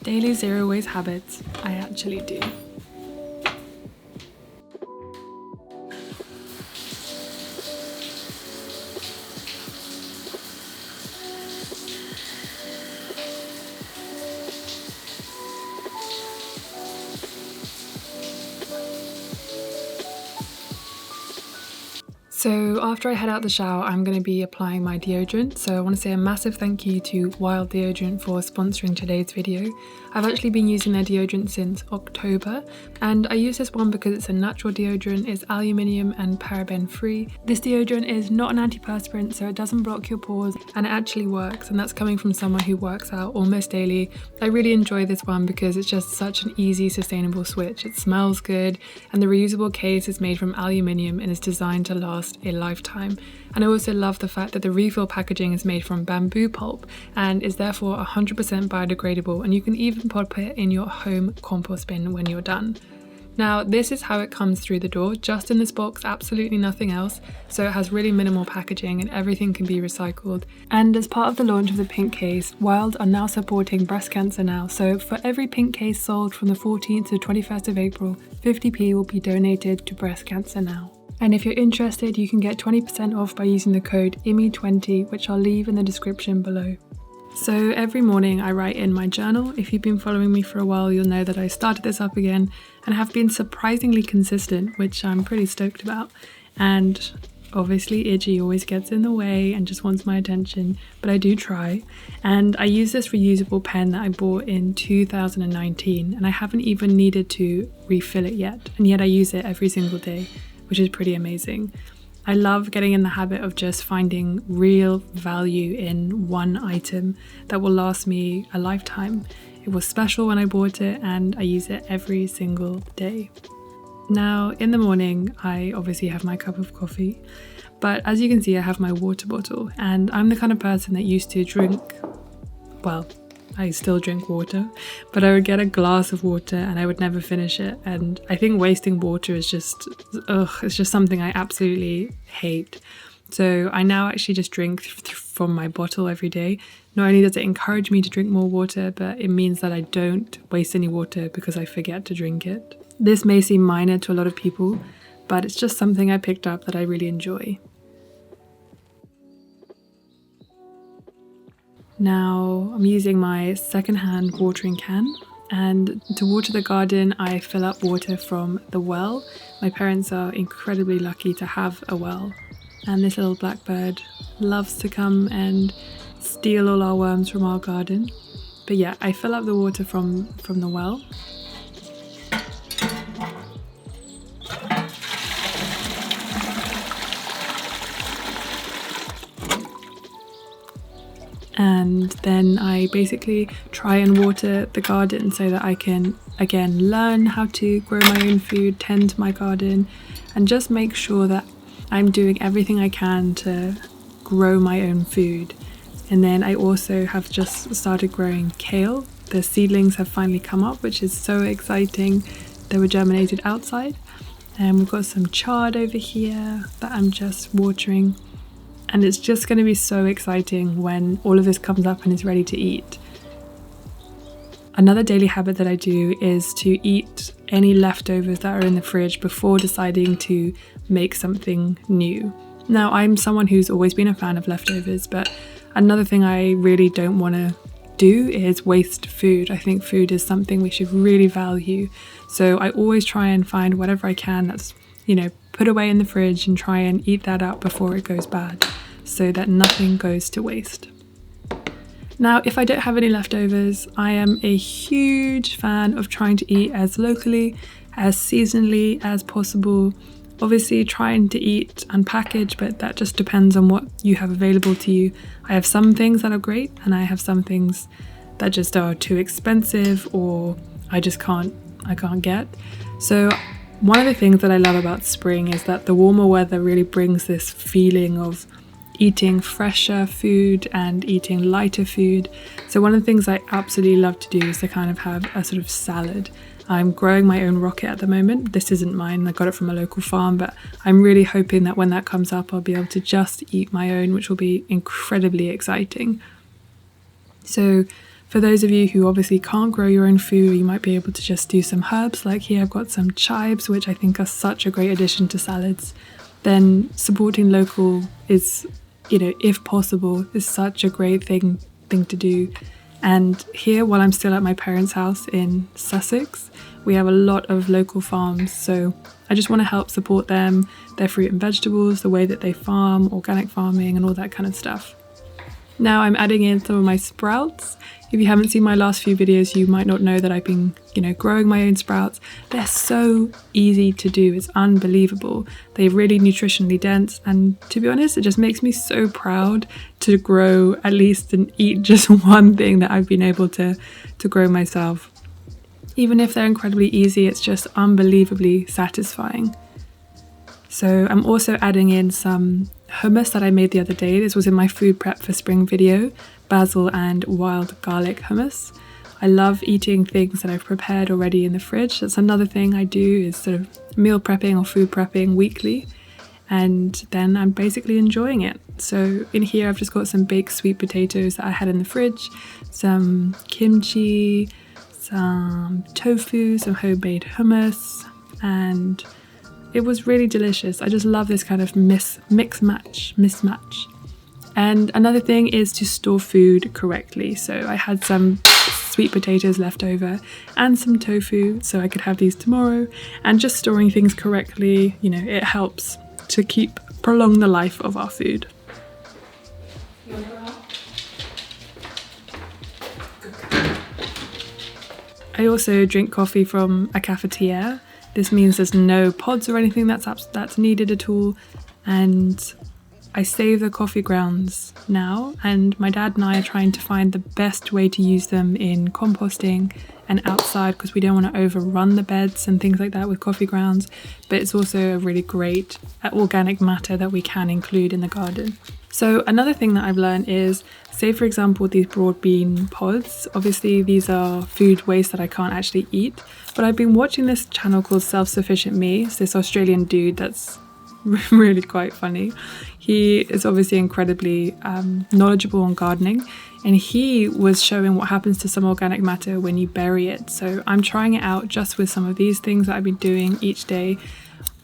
Daily zero waste habits, I actually do. So after I head out the shower, I'm going to be applying my deodorant. So I want to say a massive thank you to Wild Deodorant for sponsoring today's video. I've actually been using their deodorant since October, and I use this one because it's a natural deodorant, it's aluminium and paraben free. This deodorant is not an antiperspirant, so it doesn't block your pores, and it actually works, and that's coming from someone who works out almost daily. I really enjoy this one because it's just such an easy, sustainable switch. It smells good, and the reusable case is made from aluminium and is designed to last a lifetime. And I also love the fact that the refill packaging is made from bamboo pulp and is therefore 100% biodegradable, and you can even pop it in your home compost bin when you're done. Now, this is how it comes through the door, just in this box, absolutely nothing else. So it has really minimal packaging and everything can be recycled. And as part of the launch of the pink case, Wild are now supporting Breast Cancer Now. So for every pink case sold from the 14th to 21st of April, 50p will be donated to Breast Cancer Now. And if you're interested, you can get 20% off by using the code IMI20, which I'll leave in the description below. So every morning I write in my journal. If you've been following me for a while, you'll know that I started this up again and have been surprisingly consistent, which I'm pretty stoked about. And obviously Iggy always gets in the way and just wants my attention, but I do try. And I use this reusable pen that I bought in 2019, and I haven't even needed to refill it yet, and yet I use it every single day, which is pretty amazing. I love getting in the habit of just finding real value in one item that will last me a lifetime. It was special when I bought it and I use it every single day. Now, in the morning, I obviously have my cup of coffee, but as you can see, I have my water bottle, and I'm the kind of person that used to drink, well, I still drink water, but I would get a glass of water and I would never finish it. And I think wasting water is just, it's just something I absolutely hate. So I now actually just drink from my bottle every day. Not only does it encourage me to drink more water, but it means that I don't waste any water because I forget to drink it. This may seem minor to a lot of people, but it's just something I picked up that I really enjoy. Now I'm using my secondhand watering can, and to water the garden I fill up water from the well. My parents are incredibly lucky to have a well, and this little blackbird loves to come and steal all our worms from our garden. But yeah, I fill up the water from the well. And then I basically try and water the garden so that I can, again, learn how to grow my own food, tend to my garden, and just make sure that I'm doing everything I can to grow my own food. And then I also have just started growing kale. The seedlings have finally come up, which is so exciting. They were germinated outside. And we've got some chard over here that I'm just watering. And it's just going to be so exciting when all of this comes up and is ready to eat. Another daily habit that I do is to eat any leftovers that are in the fridge before deciding to make something new. Now, I'm someone who's always been a fan of leftovers, but another thing I really don't want to do is waste food. I think food is something we should really value. So I always try and find whatever I can that's, put away in the fridge and try and eat that up before it goes bad, so that nothing goes to waste. Now, if I don't have any leftovers, I am a huge fan of trying to eat as locally, as seasonally as possible. Obviously trying to eat unpackaged, but that just depends on what you have available to you. I have some things that are great and I have some things that just are too expensive or I can't get. So one of the things that I love about spring is that the warmer weather really brings this feeling of eating fresher food and eating lighter food. So one of the things I absolutely love to do is to kind of have a sort of salad. I'm growing my own rocket at the moment. This isn't mine, I got it from a local farm, but I'm really hoping that when that comes up I'll be able to just eat my own, which will be incredibly exciting. So For those of you who obviously can't grow your own food, you might be able to just do some herbs. Like here I've got some chives, which I think are such a great addition to salads. Then supporting local is, if possible, is such a great thing to do. And here, while I'm still at my parents' house in Sussex, we have a lot of local farms, so I just want to help support them, their fruit and vegetables, the way that they farm, organic farming and all that kind of stuff. Now I'm adding in some of my sprouts. If you haven't seen my last few videos, you might not know that I've been, growing my own sprouts. They're so easy to do, it's unbelievable. They're really nutritionally dense, and to be honest, it just makes me so proud to grow at least and eat just one thing that I've been able to grow myself. Even if they're incredibly easy, it's just unbelievably satisfying. So I'm also adding in some hummus that I made the other day. This was in my food prep for spring video, basil and wild garlic hummus. I love eating things that I've prepared already in the fridge. That's another thing I do, is sort of meal prepping or food prepping weekly, and then I'm basically enjoying it. So in here I've just got some baked sweet potatoes that I had in the fridge, some kimchi, some tofu, some homemade hummus, and it was really delicious. I just love this kind of mismatch. And another thing is to store food correctly. So I had some sweet potatoes left over and some tofu, so I could have these tomorrow. And just storing things correctly, it helps to prolong the life of our food. I also drink coffee from a cafetiere. This means there's no pods or anything that's needed at all, and I save the coffee grounds now, and my dad and I are trying to find the best way to use them in composting and outside, because we don't want to overrun the beds and things like that with coffee grounds, but it's also a really great organic matter that we can include in the garden. So another thing that I've learned is, say for example these broad bean pods, obviously these are food waste that I can't actually eat, but I've been watching this channel called Self-Sufficient Me. It's this Australian dude that's really quite funny. He is obviously incredibly knowledgeable on gardening, and he was showing what happens to some organic matter when you bury it. So I'm trying it out just with some of these things that I've been doing each day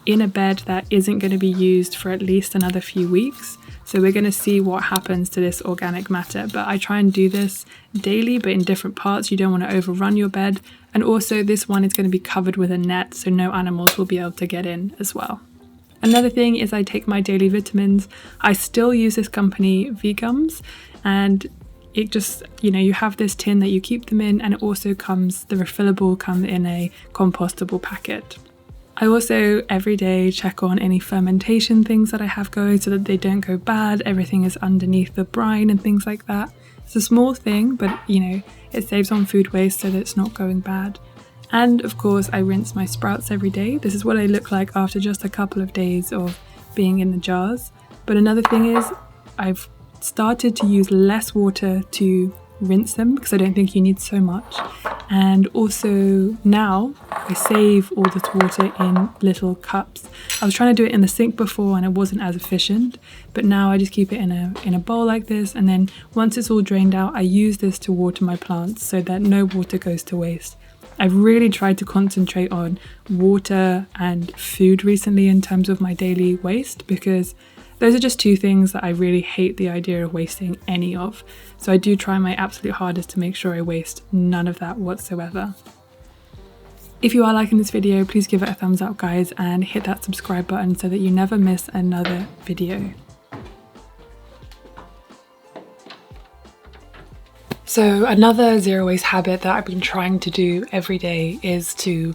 in a bed that isn't going to be used for at least another few weeks. So we're going to see what happens to this organic matter, but I try and do this daily, but in different parts. You don't want to overrun your bed. And also this one is going to be covered with a net, so no animals will be able to get in as well. Another thing is I take my daily vitamins. I still use this company Vegums, and it just, you have this tin that you keep them in, and it also the refillable come in a compostable packet. I also every day check on any fermentation things that I have going so that they don't go bad. Everything is underneath the brine and things like that. It's a small thing, but it saves on food waste so that it's not going bad. And of course I rinse my sprouts every day. This is what I look like after just a couple of days of being in the jars. But another thing is I've started to use less water to rinse them, because I don't think you need so much. And also now I save all this water in little cups. I was trying to do it in the sink before and it wasn't as efficient, but now I just keep it in a bowl like this, and then once it's all drained out, I use this to water my plants so that no water goes to waste. I've really tried to concentrate on water and food recently in terms of my daily waste, because those are just two things that I really hate the idea of wasting any of. So I do try my absolute hardest to make sure I waste none of that whatsoever. If you are liking this video, please give it a thumbs up, guys, and hit that subscribe button so that you never miss another video. So another zero waste habit that I've been trying to do every day is to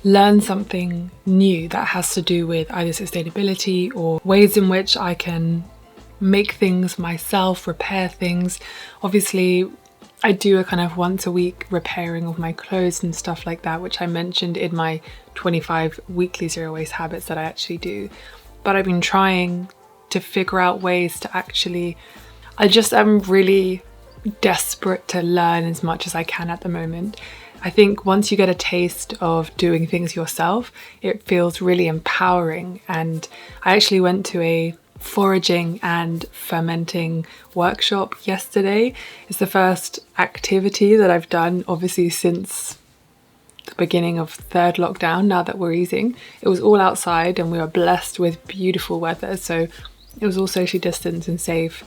learn something new that has to do with either sustainability or ways in which I can make things myself, repair things. Obviously, I do a kind of once a week repairing of my clothes and stuff like that, which I mentioned in my 25 weekly zero waste habits that I actually do. But I've been trying to figure out ways to actually, I'm really desperate to learn as much as I can at the moment. I think once you get a taste of doing things yourself, it feels really empowering. And I actually went to a foraging and fermenting workshop yesterday. It's the first activity that I've done obviously since the beginning of third lockdown, now that we're easing. It was all outside and we were blessed with beautiful weather, so it was all socially distanced and safe.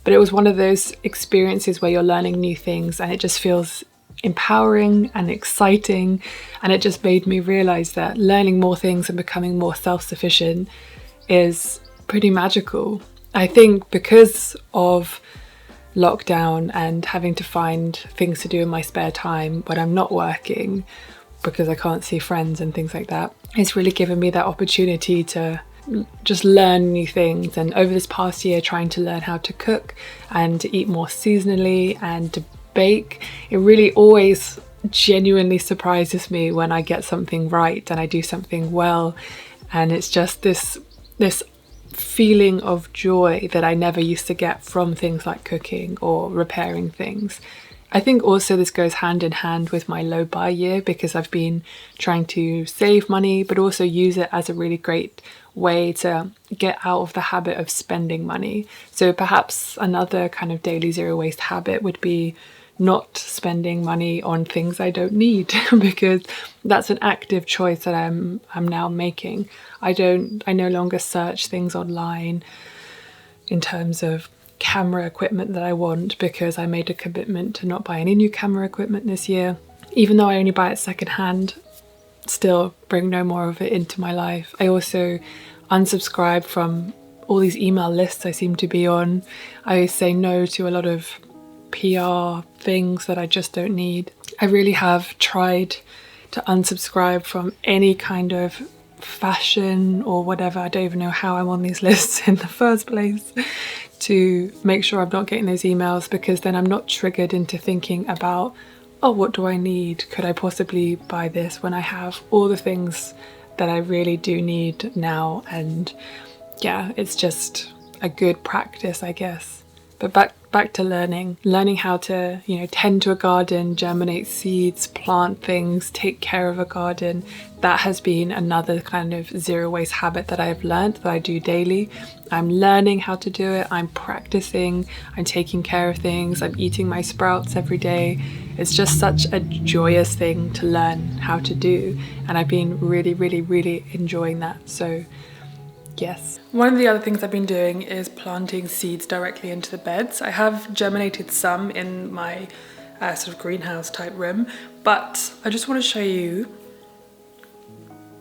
But it was one of those experiences where you're learning new things and it just feels empowering and exciting, and it just made me realize that learning more things and becoming more self-sufficient is pretty magical. I think because of lockdown and having to find things to do in my spare time when I'm not working, because I can't see friends and things like that, it's really given me that opportunity to just learn new things. And over this past year, trying to learn how to cook and to eat more seasonally and to bake, it really always genuinely surprises me when I get something right and I do something well, and it's just this feeling of joy that I never used to get from things like cooking or repairing things. I think also this goes hand in hand with my low buy year, because I've been trying to save money but also use it as a really great way to get out of the habit of spending money. So perhaps another kind of daily zero waste habit would be not spending money on things I don't need because that's an active choice that I'm now making. I no longer search things online in terms of camera equipment that I want, because I made a commitment to not buy any new camera equipment this year. Even though I only buy it secondhand, still bring no more of it into my life. I also unsubscribe from all these email lists I seem to be on. I say no to a lot of PR things that I just don't need. I really have tried to unsubscribe from any kind of fashion or whatever. I don't even know how I'm on these lists in the first place, to make sure I'm not getting those emails, because then I'm not triggered into thinking about, oh, what do I need? Could I possibly buy this, when I have all the things that I really do need now? And yeah, it's just a good practice, I guess. But back to learning how to, tend to a garden, germinate seeds, plant things, take care of a garden. That has been another kind of zero waste habit that I've learned that I do daily. I'm learning how to do it. I'm practicing. I'm taking care of things. I'm eating my sprouts every day. It's just such a joyous thing to learn how to do. And I've been really, really, really enjoying that. So yes. One of the other things I've been doing is planting seeds directly into the beds. I have germinated some in my sort of greenhouse type room, but I just want to show you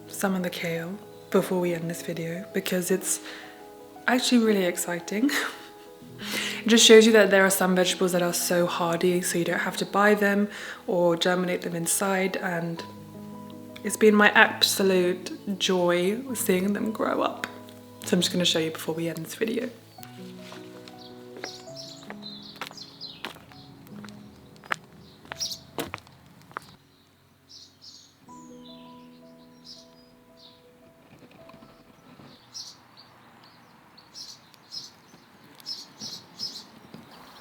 some of the kale before we end this video, because it's actually really exciting. It just shows you that there are some vegetables that are so hardy, so you don't have to buy them or germinate them inside, and it's been my absolute joy seeing them grow up. So I'm just going to show you before we end this video.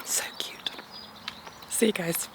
So cute. See you guys.